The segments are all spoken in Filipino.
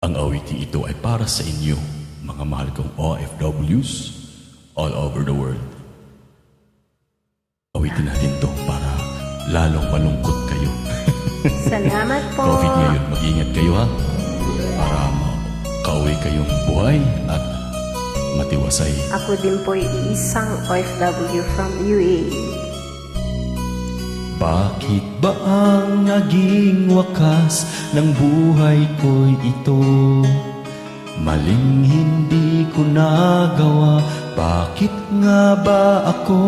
Ang awiting ito ay para sa inyo, mga mahal kong OFWs all over the world. Awitin natin to para lalong malungkot kayo. Salamat po. COVID ngayon, mag-ingat kayo ha. Para makauwi kayong buhay at matiwasay. Ako din po ay isang OFW from UAE. Bakit ba ang naging wakas ng buhay ko'y ito? Maling hindi ko nagawa, bakit nga ba ako?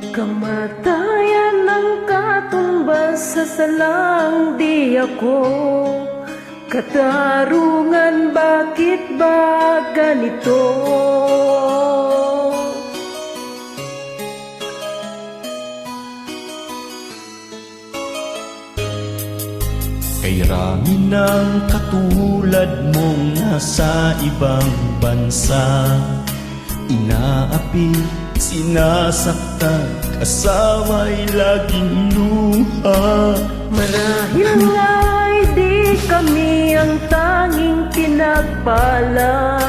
Kamatayan ng katumbas sa salang di ako. Katarungan, bakit ba ganito? Kay rami ng katulad mong nasa ibang bansa, inaapi, sinasaktan, kasama'y laging luha. Marahil nga'y di kami ang tanging pinagpala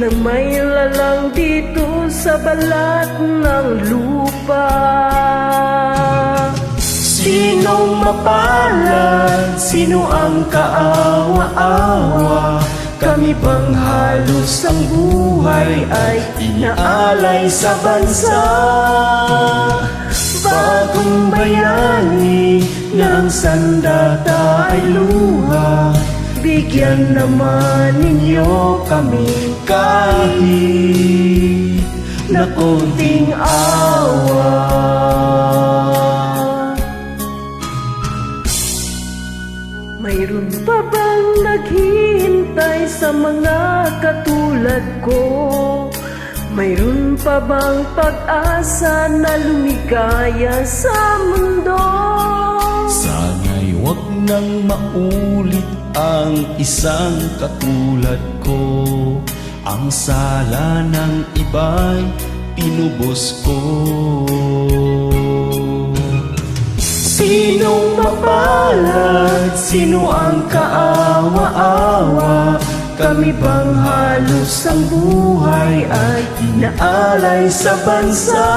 nang may lalang dito sa balat ng lupa. Sinong mapalad? Sino ang kaawa-awa? Kami bang halos ang buhay ay inaalay sa bansa? Bagong bayani ng sandata ay luha, bigyan naman ninyo kami kahit na konting awa. Mayroon pa bang naghihintay sa mga katulad ko? Mayroon pa bang pag-asa na lumigaya sa mundo? Sana'y wag nang maulit ang isang katulad ko. Ang sala ng iba'y pinubos ko. Sinong mapalad? Sino ang kaawa-awa? Kami bang halos ang buhay ay inaalay sa bansa?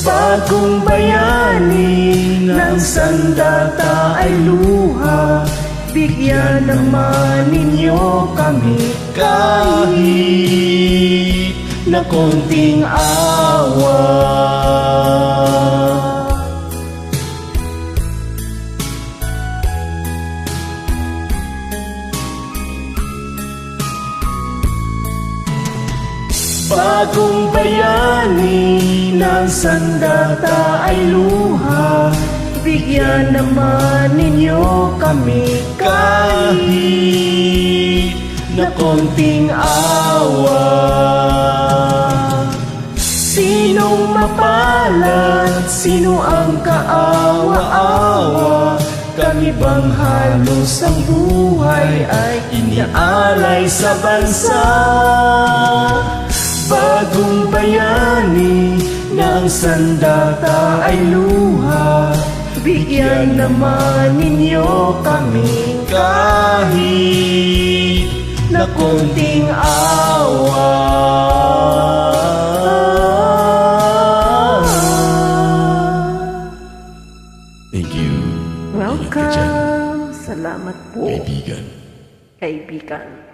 Bagong bayani ng sandata ay luha, bigyan naman ninyo kami kahit na konting awa. Bagong bayani ng sandata ay luha, bigyan naman ninyo kami kahit na konting awa. Sinong mapalad? Sino ang kaawa-awa? Kami bang halos ang buhay ay inaalay sa bansa? Bagong bayani ng sandata ay luha, bigyan naman ninyo kami kahit na konting awa. Thank you. Ingat ka dyan, Welcome! Salamat po, kaibigan. kaibigan.